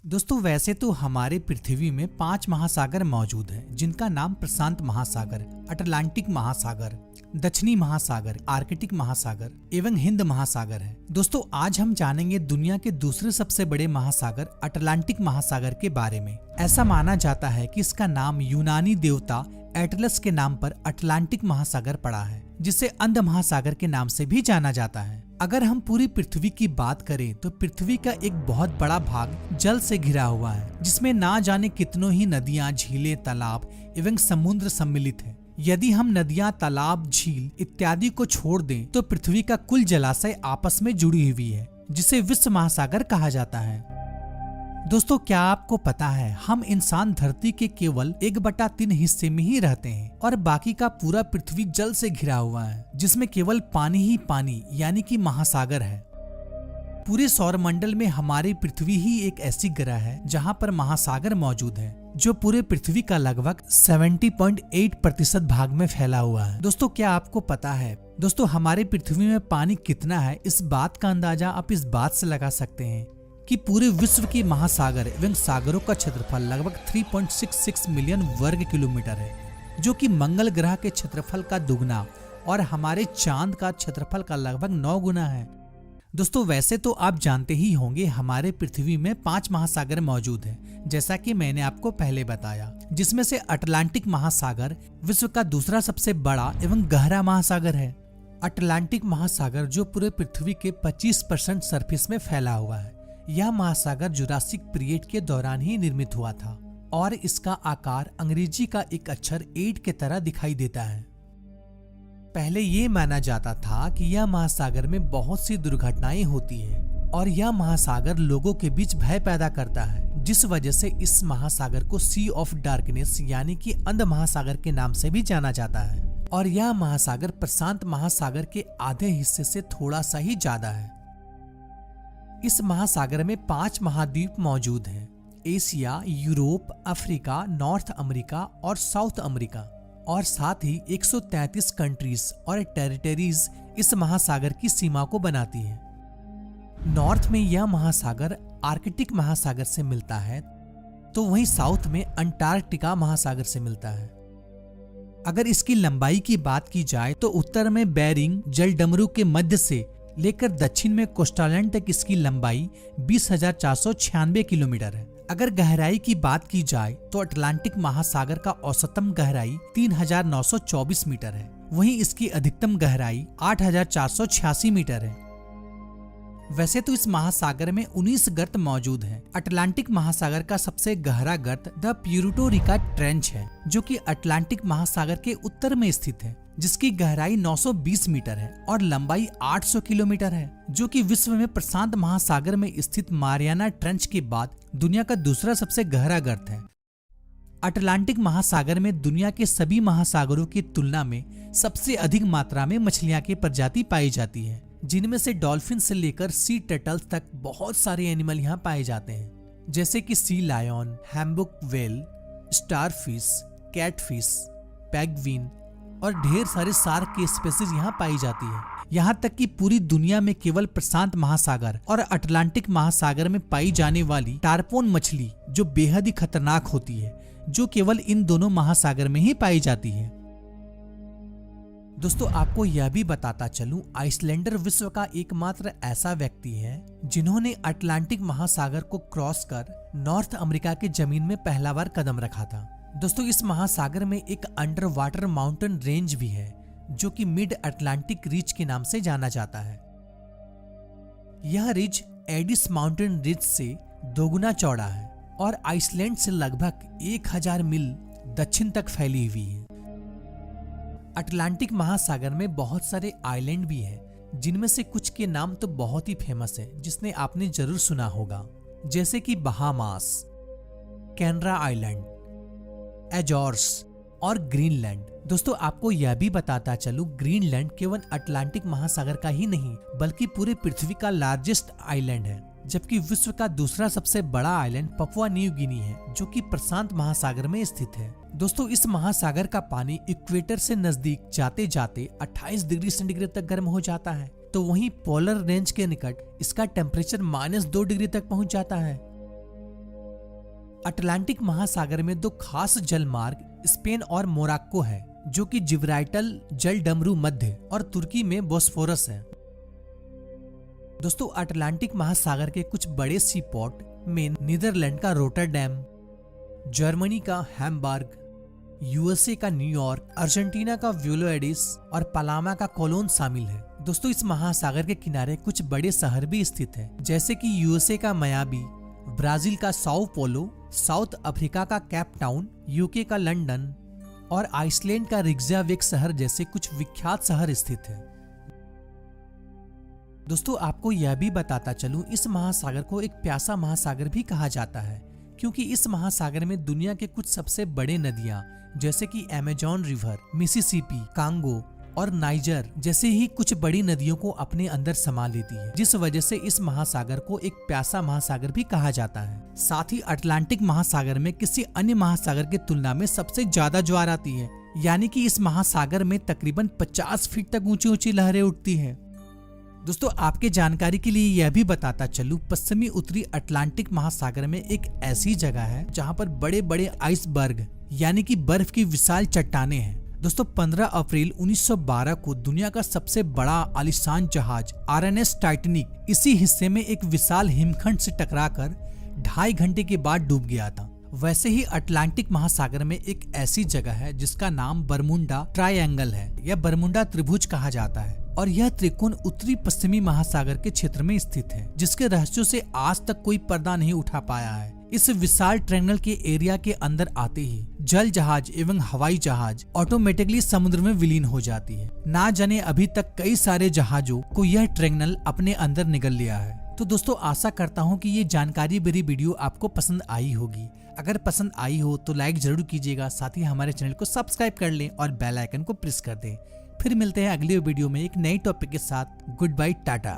दोस्तों वैसे तो हमारे पृथ्वी में 5 महासागर मौजूद हैं, जिनका नाम प्रशांत महासागर, अटलांटिक महासागर, दक्षिणी महासागर, आर्कटिक महासागर एवं हिंद महासागर है। दोस्तों आज हम जानेंगे दुनिया के दूसरे सबसे बड़े महासागर अटलांटिक महासागर के बारे में। ऐसा माना जाता है कि इसका नाम यूनानी देवता एटलस के नाम पर अटलांटिक महासागर पड़ा है, जिसे अंध महासागर के नाम से भी जाना जाता है। अगर हम पूरी पृथ्वी की बात करें तो पृथ्वी का एक बहुत बड़ा भाग जल से घिरा हुआ है, जिसमें ना जाने कितनों ही नदियां, झीलें, तालाब एवं समुद्र सम्मिलित है। यदि हम नदियां, तालाब, झील इत्यादि को छोड़ दें तो पृथ्वी का कुल जलाशय आपस में जुड़ी हुई है, जिसे विश्व महासागर कहा जाता है। दोस्तों क्या आपको पता है हम इंसान धरती के केवल 1/3 हिस्से में ही रहते हैं और बाकी का पूरा पृथ्वी जल से घिरा हुआ है, जिसमें केवल पानी ही पानी यानी कि महासागर है। पूरे सौरमंडल में हमारी पृथ्वी ही एक ऐसी ग्रह है जहां पर महासागर मौजूद है, जो पूरे पृथ्वी का लगभग 70.8% भाग में फैला हुआ है। दोस्तों क्या आपको पता है दोस्तों हमारे पृथ्वी में पानी कितना है? इस बात का अंदाजा आप इस बात से लगा सकते हैं कि पूरे विश्व के महासागर एवं सागरों का क्षेत्रफल लगभग 3.66 मिलियन वर्ग किलोमीटर है, जो कि मंगल ग्रह के क्षेत्रफल का दुगना और हमारे चांद का क्षेत्रफल का लगभग 9 गुना है। दोस्तों वैसे तो आप जानते ही होंगे हमारे पृथ्वी में 5 महासागर मौजूद हैं, जैसा कि मैंने आपको पहले बताया, जिसमें से अटलांटिक महासागर विश्व का दूसरा सबसे बड़ा एवं गहरा महासागर है। अटलांटिक महासागर जो पूरे पृथ्वी के 25% सरफेस में फैला हुआ है। यह महासागर जुरासिक पीरियड के दौरान ही निर्मित हुआ था और इसका आकार अंग्रेजी का एक अक्षर 8 के तरह दिखाई देता है। पहले ये माना जाता था कि यह महासागर में बहुत सी दुर्घटनाएं होती हैं और यह महासागर लोगों के बीच भय पैदा करता है, जिस वजह से इस महासागर को सी ऑफ डार्कनेस यानी कि अंध महासागर के नाम से भी जाना जाता है। और यह महासागर प्रशांत महासागर के आधे हिस्से से थोड़ा सा ही ज्यादा है। इस महासागर में 5 महाद्वीप मौजूद हैं: Asia, Europe, Africa, north America और साउथ अमेरिका, और साथ ही 133 कंट्रीज और टेरिटरीज इस महासागर की सीमा को बनाती हैं। नॉर्थ में यह महासागर आर्कटिक महासागर से मिलता है, तो वहीं साउथ में अंटार्कटिका महासागर से मिलता है। अगर इसकी लंबाई की बात की जाए तो उत्तर में बेरिंग जलडमरू के मध्य से लेकर दक्षिण में कोस्टालैंड तक इसकी लंबाई 20,496 किलोमीटर है। अगर गहराई की बात की जाए तो अटलांटिक महासागर का औसतम गहराई 3,924 मीटर है, वहीं इसकी अधिकतम गहराई 8,486 मीटर है। वैसे तो इस महासागर में 19 गर्त मौजूद हैं। अटलांटिक महासागर का सबसे गहरा गर्त द प्यूर्टो रिका ट्रेंच है, जो कि अटलांटिक महासागर के उत्तर में स्थित है, जिसकी गहराई 920 मीटर है और लंबाई 800 किलोमीटर है, जो कि विश्व में प्रशांत महासागर में स्थित मारियाना ट्रेंच के बाद दुनिया का दूसरा सबसे गहरा गर्त है। अटलांटिक महासागर में दुनिया के सभी महासागरों की तुलना में सबसे अधिक मात्रा में मछलियां की प्रजाति पाई जाती है, जिनमें से डॉल्फिन से लेकर सी टर्टल्स तक बहुत सारे एनिमल यहाँ पाए जाते हैं, जैसे कि sea lion, humpback whale, starfish, catfish, penguin और ढेर सारे शार्क की स्पीशीज यहाँ पाई जाती है। यहाँ तक कि पूरी दुनिया में केवल प्रशांत महासागर और अटलांटिक महासागर में पाई जाने वाली टारपोन मछली, जो बेहद ही खतरनाक होती है, जो केवल इन दोनों महासागर में ही पाई जाती है। दोस्तों आपको यह भी बताता चलूं, आइसलैंडर विश्व का एकमात्र ऐसा व्यक्ति है जिन्होंने अटलांटिक महासागर को क्रॉस कर नॉर्थ अमेरिका की जमीन में पहला बार कदम रखा था। दोस्तों इस महासागर में एक अंडर वाटर माउंटेन रेंज भी है, जो कि मिड अटलांटिक रिज के नाम से जाना जाता है। यह रिज एडिस माउंटेन रिज से दोगुना चौड़ा है और आइसलैंड से लगभग 1000 मील दक्षिण तक फैली हुई है। अटलांटिक महासागर में बहुत सारे आइलैंड भी हैं, जिनमें से कुछ के नाम तो बहुत ही फेमस है, जिसने आपने जरूर सुना होगा, जैसे कि बहामास, कैनरा आइलैंड, एजोर्स और ग्रीनलैंड। दोस्तों आपको यह भी बताता चलूं, ग्रीनलैंड केवल अटलांटिक महासागर का ही नहीं बल्कि पूरे पृथ्वी का लार्जेस्ट आइलैंड है, जबकि विश्व का दूसरा सबसे बड़ा आइलैंड पपुआ न्यू गिनी है, जो कि प्रशांत महासागर में स्थित है। दोस्तों इस महासागर का पानी इक्वेटर से नजदीक जाते जाते 28 डिग्री सेंटीग्रेड तक गर्म हो जाता है, तो वहीं पोलर रेंज के निकट इसका टेम्परेचर -2 डिग्री तक पहुंच जाता है। अटलांटिक महासागर में दो खास जल मार्ग स्पेन और मोरक्को है, जो कि जिब्राल्टर जल डमरू मध्य और तुर्की में बोस्फोरस है। दोस्तों, अटलांटिक महासागर के कुछ बड़े सी पोर्ट में नीदरलैंड का रोटरडैम, जर्मनी का हैम्बर्ग, यूएसए का न्यूयॉर्क, अर्जेंटीना का ब्यूनोस आयर्स और पनामा का कोलोन शामिल है। दोस्तों, इस महासागर के किनारे कुछ बड़े शहर भी स्थित हैं, जैसे कि यूएसए का मायामी, ब्राजील का साओ पोलो, साउथ अफ्रीका का केप टाउन, यूके का लंदन और आइसलैंड का रिक्जाविक शहर जैसे कुछ विख्यात शहर स्थित हैं। दोस्तों, आपको यह भी बताता चलूं, इस महासागर को एक प्यासा महासागर भी कहा जाता है, क्योंकि इस महासागर में दुनिया के कुछ सबसे बड़े नदियां जैसे कि अमेजन रिवर, मिसिसिपी, कांगो और नाइजर जैसे ही कुछ बड़ी नदियों को अपने अंदर समा लेती है, जिस वजह से इस महासागर को एक प्यासा महासागर भी कहा जाता है। साथ ही अटलांटिक महासागर में किसी अन्य महासागर की तुलना में सबसे ज्यादा ज्वार आती है, यानी कि इस महासागर में तकरीबन 50 फीट तक ऊंची ऊंची लहरें उठती हैं। दोस्तों, आपके जानकारी के लिए यह भी बताता चलूं, पश्चिमी उत्तरी अटलांटिक महासागर में एक ऐसी जगह है जहां पर बड़े बड़े आइसबर्ग यानी कि बर्फ की विशाल चट्टानें हैं। दोस्तों, 15 अप्रैल 1912 को दुनिया का सबसे बड़ा आलीशान जहाज आरएनएस टाइटैनिक इसी हिस्से में एक विशाल हिमखंड से टकराकर 2.5 घंटे के बाद डूब गया था। वैसे ही अटलांटिक महासागर में एक ऐसी जगह है जिसका नाम बरमुंडा ट्रायंगल है या बरमुंडा त्रिभुज कहा जाता है, और यह त्रिकोण उत्तरी पश्चिमी महासागर के क्षेत्र में स्थित है, जिसके रहस्यों से आज तक कोई पर्दा नहीं उठा पाया है। इस विशाल ट्रायंगल के एरिया के अंदर आते ही जल जहाज एवं हवाई जहाज ऑटोमेटिकली समुद्र में विलीन हो जाती है। ना जाने अभी तक कई सारे जहाजों को यह ट्रायंगल अपने अंदर निगल लिया है। तो दोस्तों, आशा करता हूँ कि ये जानकारी भरी वीडियो आपको पसंद आई होगी। अगर पसंद आई हो तो लाइक जरूर कीजिएगा, साथ ही हमारे चैनल को सब्सक्राइब कर लें और बेल आइकन को प्रेस कर दें। फिर मिलते हैं अगले वीडियो में एक नई टॉपिक के साथ। Goodbye, Tata.